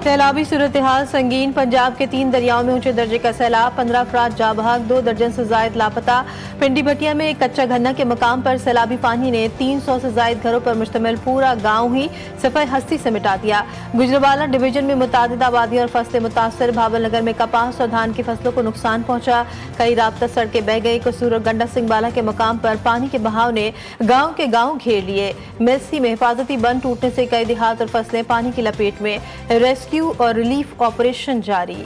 सैलाबी सूरत हाल संगीन। पंजाब के 3 दरियाओं में ऊंचे दर्जे का सैलाब, 15 अफराद जाँ बहक, 2 दर्जन से जायद लापता। पिंडी भटिया में एक कच्चा गन्ना के मकाम पर सैलाबी पानी ने 300 से जायद घरों पर मुश्तमिल पूरा गाँव ही सफाई हस्ती से मिटा दिया। गुजरावाला डिवीजन में मुतादिद आबादी और फसलें मुतासर। भावल नगर में कपास और धान की फसलों को नुकसान पहुंचा। कई राब्ता सड़कें बह गई। कसूर और गंडा सिंह बाला के मकाम पर पानी के बहाव ने गाँव के गाँव घेर लिए। मेसी में हिफाजती बंद टूटने से कई देहात और फसलें पानी की लपेट में। रेस्क्यू और रिलीफ ऑपरेशन जारी।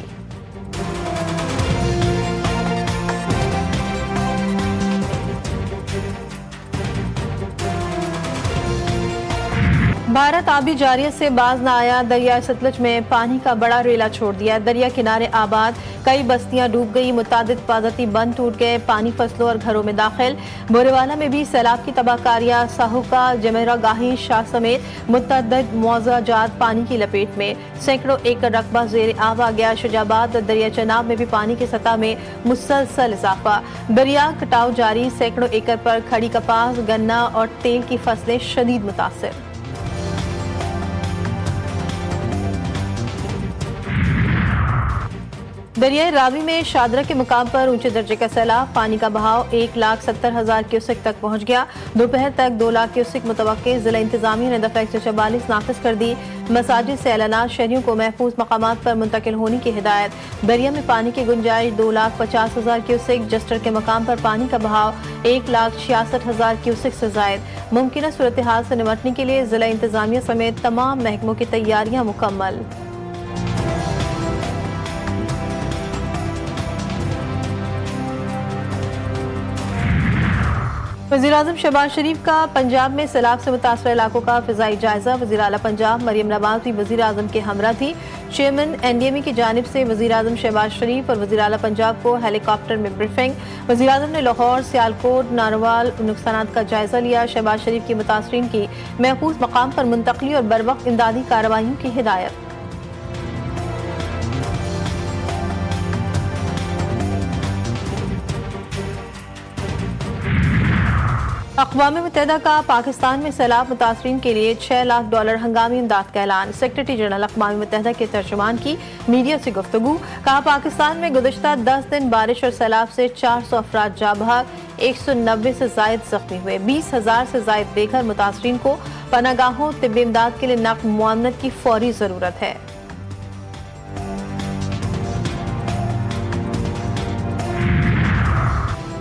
भारत आबी जारियत से बाज न आया। दरिया सतलुज में पानी का बड़ा रेला छोड़ दिया। दरिया किनारे आबाद कई बस्तियां डूब गई। मुतादिद हिफाजती बंद टूट गए। पानी फसलों और घरों में दाखिल। बोरेवाला में भी सैलाब की तबाहकारियां। साहुका, जमेरा गाही, शाह समेत मुतअद्दिद मौज़ाजात पानी की लपेट में। सैकड़ों एकड़ रकबा ज़ेर आब आ गया। शुजाबाद और दरिया चनाब में भी पानी की सतह में मुसलसल इजाफा। दरिया कटाव जारी। सैकड़ों एकड़ पर खड़ी कपास, गन्ना और तेल की फसलें शदीद मुतासिर। दरियाई रावी में शादरा के मुकाम पर ऊंचे दर्जे का सैलाब। पानी का बहाव 1,70,000 क्यूसेक तक पहुंच गया। दोपहर तक 2 लाख क्यूसेक मुतवक्के। जिला इंतजामिया ने दफा 144 नाफिज कर दी। मसाजिद से ऐलानात, शहरियों को महफूज मकामात पर मुंतकिल होने की हिदायत। दरिया में पानी की गुंजाइश 2,50,000 क्यूसेक। जस्टर के मकाम पर पानी का बहाव 1,66,000 क्यूसेक से जायद। मुमकिन सूरत हाल से निपटने के लिए जिला इंतजामिया समेत तमाम महकमों की तैयारियां मुकम्मल। वज़ीर-ए-आज़म शहबाज शरीफ का पंजाब में सैलाब से मुतासर इलाकों का फ़िज़ाई जायजा। वज़ीर-ए-आला पंजाब मरियम नवाज भी वज़ीर-ए-आज़म के हमरा थी। चेयरमैन NDMA की जानिब से वज़ीर-ए-आज़म शहबाज शरीफ और वज़ीर-ए-आला पंजाब को हेलीकॉप्टर में ब्रीफिंग। वज़ीर-ए-आज़म ने लाहौर, सियालकोट, नारोवाल नुकसानात का जायजा लिया। शहबाज शरीफ की मुतासरीन की महफूज मकाम पर मुंतकली और बरवक्त इमदादी कार्रवाइयों की हिदायत। अक़वाम मुत्तहिदा का पाकिस्तान में सैलाब मुतासरीन के लिए $6 लाख हंगामी इमदाद का ऐलान। सेक्रेटरी जनरल अक़वाम मुत्तहिदा के तर्जुमान की मीडिया से गुफ्तगू। कहा, पाकिस्तान में गुज़िश्ता 10 दिन बारिश और सैलाब से 400 अफराद जाँ बहक, 190 से जायद जख्मी हुए। 20,000 से जायद बेघर मुतासरीन को पनागाहों तिब्बी इमदाद के लिए नक़द मुआवनत की फौरी ज़रूरत है।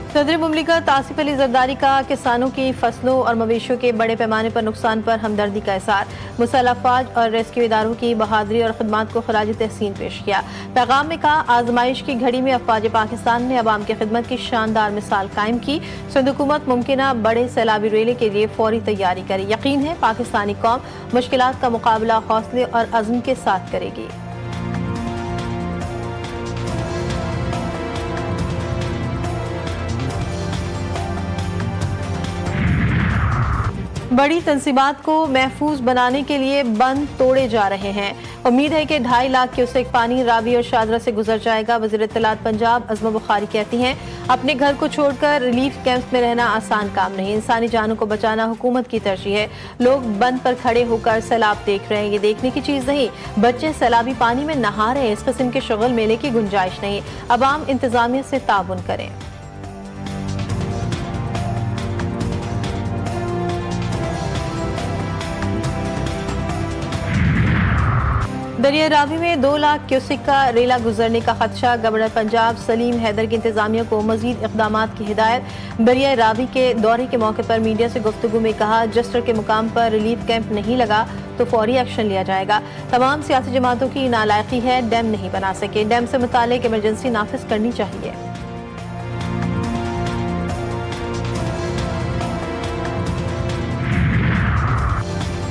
सदर मुमलिकत आसिफ अली जरदारी का किसानों की फसलों और मवेशियों के बड़े पैमाने पर नुकसान पर हमदर्दी का इज़हार। मुसल्लह अफ़वाज और रेस्क्यू इदारों की बहादुरी और खिदमत को खराज तहसीन पेश किया। पैगाम में कहा, आजमाइश की घड़ी में अफ़वाज पाकिस्तान ने अवाम की खिदमत की शानदार मिसाल कायम की। सिंध हुकूमत मुमकिना बड़े सैलाबी रेले के लिए फौरी तैयारी करे। यकीन है पाकिस्तानी कौम मुश्किलात का मुकाबला हौसले और अज़्म के साथ करेगी। बड़ी तंसीबात को महफूज बनाने के लिए बंद तोड़े जा रहे हैं। उम्मीद है कि 2.5 लाख क्यूसेक पानी रावी और शादरा से गुजर जाएगा। वज़ीर इत्तलात पंजाब अज़मा बुखारी कहती हैं, अपने घर को छोड़कर रिलीफ कैंप्स में रहना आसान काम नहीं। इंसानी जानों को बचाना हुकूमत की तरजीह है। लोग बंद पर खड़े होकर सैलाब देख रहे हैं, ये देखने की चीज़ नहीं। बच्चे सैलाबी पानी में नहा रहे हैं, इस किस्म के शुगल मेले की गुंजाइश नहीं। अवाम इंतजामिया से ताउन करें। दरिया रावी में 2 लाख क्यूसेक का रेला गुजरने का खदशा। गवर्नर पंजाब सलीम हैदर की इंतजामिया को मजीद इक़दामात की हिदायत। दरिया रावी के दौरे के मौके पर मीडिया से गुफ्तगू में कहा, जस्टर के मुकाम पर रिलीफ कैंप नहीं लगा तो फौरी एक्शन लिया जाएगा। तमाम सियासी जमातों की नालायकी है, डैम नहीं बना सके। डैम से मुतालिक इमरजेंसी नाफिज करनी चाहिए।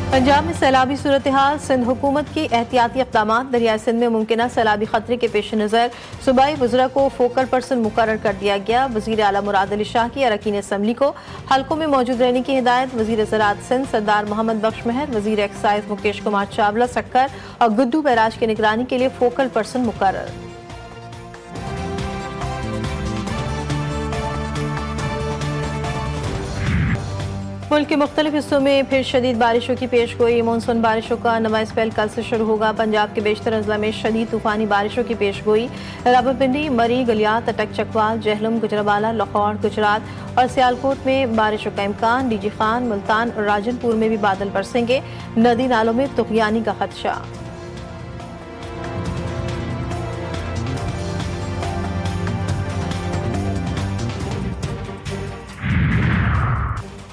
पंजाब में सैलाबी सूरत हाल। सिंध हुकूमत की एहतियाती इक़दामात। दरिया सिंध में मुमकिना सैलाबी खतरे के पेश नज़र सूबाई वज़रा को फोकल पर्सन मुकर्रर कर दिया गया। वज़ीर आला मुराद अली शाह की अरकान असम्बली को हल्कों में मौजूद रहने की हिदायत। वज़ीर ज़राअत सिंध सरदार मोहम्मद बख्श महर, वज़ीर एक्साइज मुकेश कुमार चावला सक्कर और गुड्डू बैराज की निगरानी के लिए फोकल पर्सन मुकर्रर। मुल्क के मुख्तलिफ हिस्सों में फिर शदीद बारिशों की पेशगोई। मानसून बारिशों का नवा स्पेल कल से शुरू होगा। पंजाब के बेशतर अजला में शदीद तूफानी बारिशों की पेशगोई। रावलपिंडी, मरी, गलियात, अटक, चकवाल, जहलम, गुजरावाला, लाहौर, गुजरात और सियालकोट में बारिशों का इम्कान। डीजी खान, मुल्तान और राजनपुर में भी बादल बरसेंगे। नदी नालों में तुगयानी का खदशा।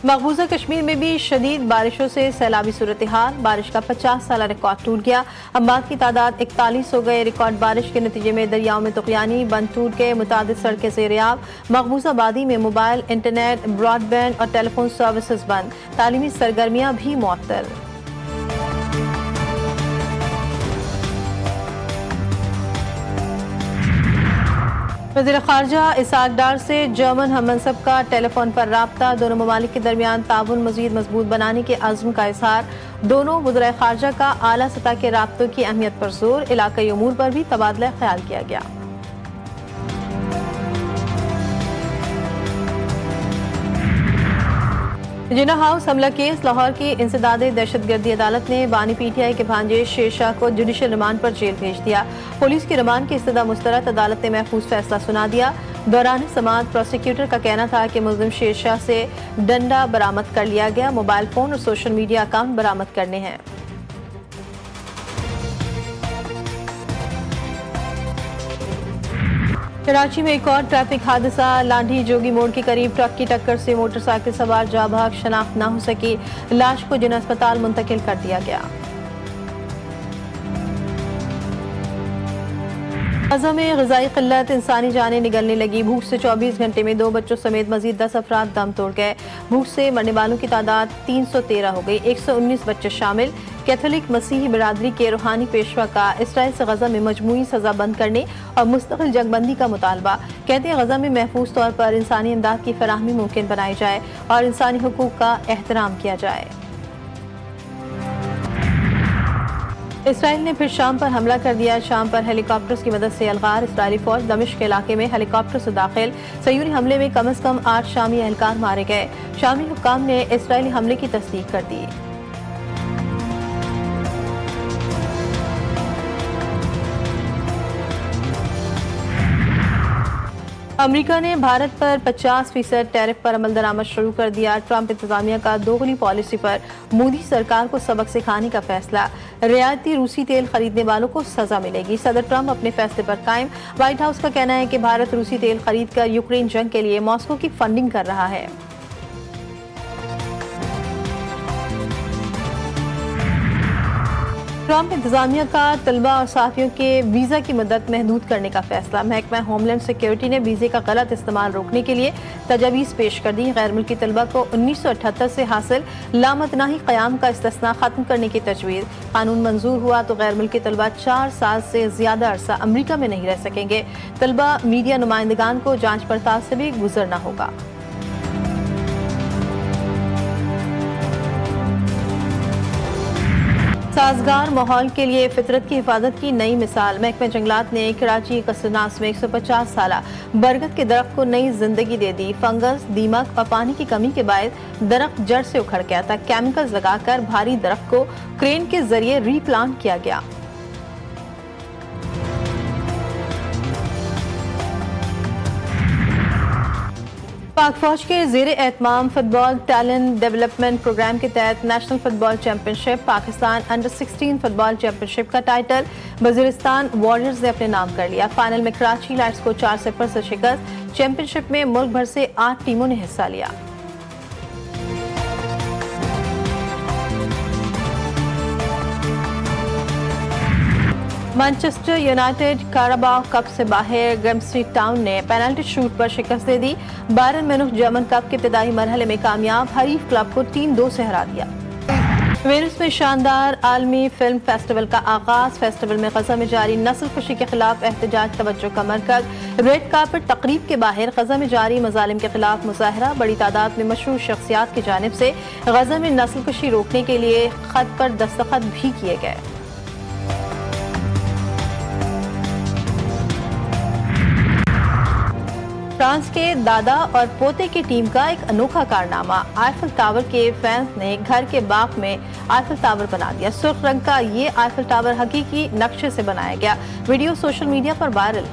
मकबूजा कश्मीर में भी शदीद बारिशों से सैलाबी सूरत हाल। बारिश का 50 साल रिकॉर्ड टूट गया। अम्बात की तादाद 41 हो गए। रिकॉर्ड बारिश के नतीजे में दरियाओं में तुगयानी, बंद टूट गए। मुतादिद सड़कें ज़ेर-ए-आब। मकबूजा आबादी में मोबाइल, इंटरनेट, ब्रॉडबैंड और टेलीफोन सर्विसेज बंद। तालीमी सरगर्मियां भी मुअत्तल। वज़ीर ख़ारजा इसहाक डार से जर्मन हममनसब का टेलीफोन पर राब्ता। दोनों ममालिक के दरमियान ताउन मज़ीद मजबूत बनाने के अज़्म का इज़हार। दोनों वज़ीर ख़ारजा का आला सतह के राब्तों की अहमियत पर जोर। इलाक़ाई उमूर पर भी तबादला ख्याल किया गया। जिना हाउस हमला केस। लाहौर की इंसदादे दहशतगर्दी अदालत ने बानी पीटीआई के भांजे शेरशाह को जुडिशल रिमांड पर जेल भेज दिया। पुलिस की रिमांड की इस्तदा मुस्तरद अदालत ने महफूज फैसला सुना दिया। दौरान समाअत प्रोसिक्यूटर का कहना था कि मुल्जिम शेरशाह से डंडा बरामद कर लिया गया। मोबाइल फोन और सोशल मीडिया अकाउंट बरामद करने हैं। कराची में एक और ट्रैफिक हादसा। लांढी जोगी मोड़ के करीब ट्रक की टक्कर से मोटरसाइकिल सवार जाँ बहक शनाख्त न हो सकी। लाश को जिना अस्पताल मुंतकिल कर दिया गया। गजा में ग़िज़ाई क़िल्लत, इंसानी जानें निगलने लगी। भूख से 24 घंटे में 2 बच्चों समेत मजीद 10 अफराद दम तोड़ गए। भूख से मरने वालों की तादाद 313 हो गई। 119 बच्चे शामिल। कैथोलिक मसीही बिरादरी के रूहानी पेशवा का इसराइल से गजा में मजमूई सजा बंद करने और मुस्तकिल जंगबंदी का मुतालबा। कहते हैं गजा में महफूज तौर पर इंसानी इमदाद की फराहमी मुमकिन बनाई जाए और इंसानी हुकूक का एहतराम किया जाए। इसराइल ने फिर शाम पर हमला कर दिया। शाम पर हेलीकॉप्टर्स की मदद से अलगार। इसराइली फौज दमिश्क के इलाके में हेलीकॉप्टर से दाखिल। सयूरी हमले में कम से कम 8 शामी एहलकार मारे गए। शामी हुक्काम ने इसराइली हमले की तस्दीक कर दी। अमेरिका ने भारत पर 50% टैरिफ पर अमल दरामद शुरू कर दिया। ट्रंप इंतजामिया का दोगली पॉलिसी पर मोदी सरकार को सबक सिखाने का फैसला। रियायती रूसी तेल खरीदने वालों को सजा मिलेगी। सदर ट्रंप अपने फैसले पर कायम। व्हाइट हाउस का कहना है कि भारत रूसी तेल खरीद कर यूक्रेन जंग के लिए मॉस्को की फंडिंग कर रहा है। ट्रंप इंतजामिया का तलबा और साथियों के वीज़ा की मुद्दत महदूद करने का फैसला। महकमा होमलैंड सिक्योरिटी ने वीज़े का गलत इस्तेमाल रोकने के लिए तजावीज़ पेश कर दी। गैर मुल्की तलबा को 1978 से हासिल लामतनाही क़याम का इस्तिस्ना खत्म करने की तजवीज़। कानून मंजूर हुआ तो गैर मुल्की तलबा 4 साल से ज्यादा अरसा अमरीका में नहीं रह सकेंगे। तलबा मीडिया नुमाइंदगान को जाँच पड़ताल से भी गुजरना होगा। साजगार माहौल के लिए फितरत की हिफाजत की नई मिसाल। महकमा जंगलात ने कराची कसरनास में 150 साल बरगद के दरख्त को नई जिंदगी दे दी। फंगस, दीमक और पानी की कमी के बायस दरख्त जड़ से उखड़ गया था। केमिकल्स लगाकर भारी दरख्त को क्रेन के जरिए रीप्लांट किया गया। पाक फौज के ज़ेर एहतमाम फुटबॉल टैलेंट डेवलपमेंट प्रोग्राम के तहत national football championship Pakistan under 16 football championship का टाइटल वजीरिस्तान वॉरियर्स ने अपने नाम कर लिया। फाइनल में कराची लाइट्स को 4-0 से शिकस्त। चैंपियनशिप में मुल्क भर से 8 टीमों ने हिस्सा लिया। मैनचेस्टर यूनाइटेड काराबाओ कप से बाहर। ग्रैम्सटी टाउन ने पेनल्टी शूट पर शिकस्त दे दी। बायरन म्यूनिख जर्मन कप के इब्तिदाई मरहले में कामयाब। हरीफ क्लब को 3-2 से हरा दिया। वेनिस में शानदार आलमी फिल्म फेस्टिवल का आगाज। फेस्टिवल में गजा में जारी नस्ल कुशी के खिलाफ एहतजाज तवज्जो का मरकज। रेड कार्पेट तकरीब के बाहर गजा में जारी मजालिम के खिलाफ मुजाहरा। बड़ी तादाद में मशहूर शख्सियात की जानिब से गजा में नस्ल कुशी रोकने के लिए खत पर दस्तखत भी किए गए। फ्रांस के दादा और पोते की टीम का एक अनोखा कारनामा। आईफल टावर के फैंस ने घर के बाग में आईफल टावर बना दिया। सुर्ख रंग का ये आईफल टावर हकीकी नक्शे से बनाया गया। वीडियो सोशल मीडिया पर वायरल।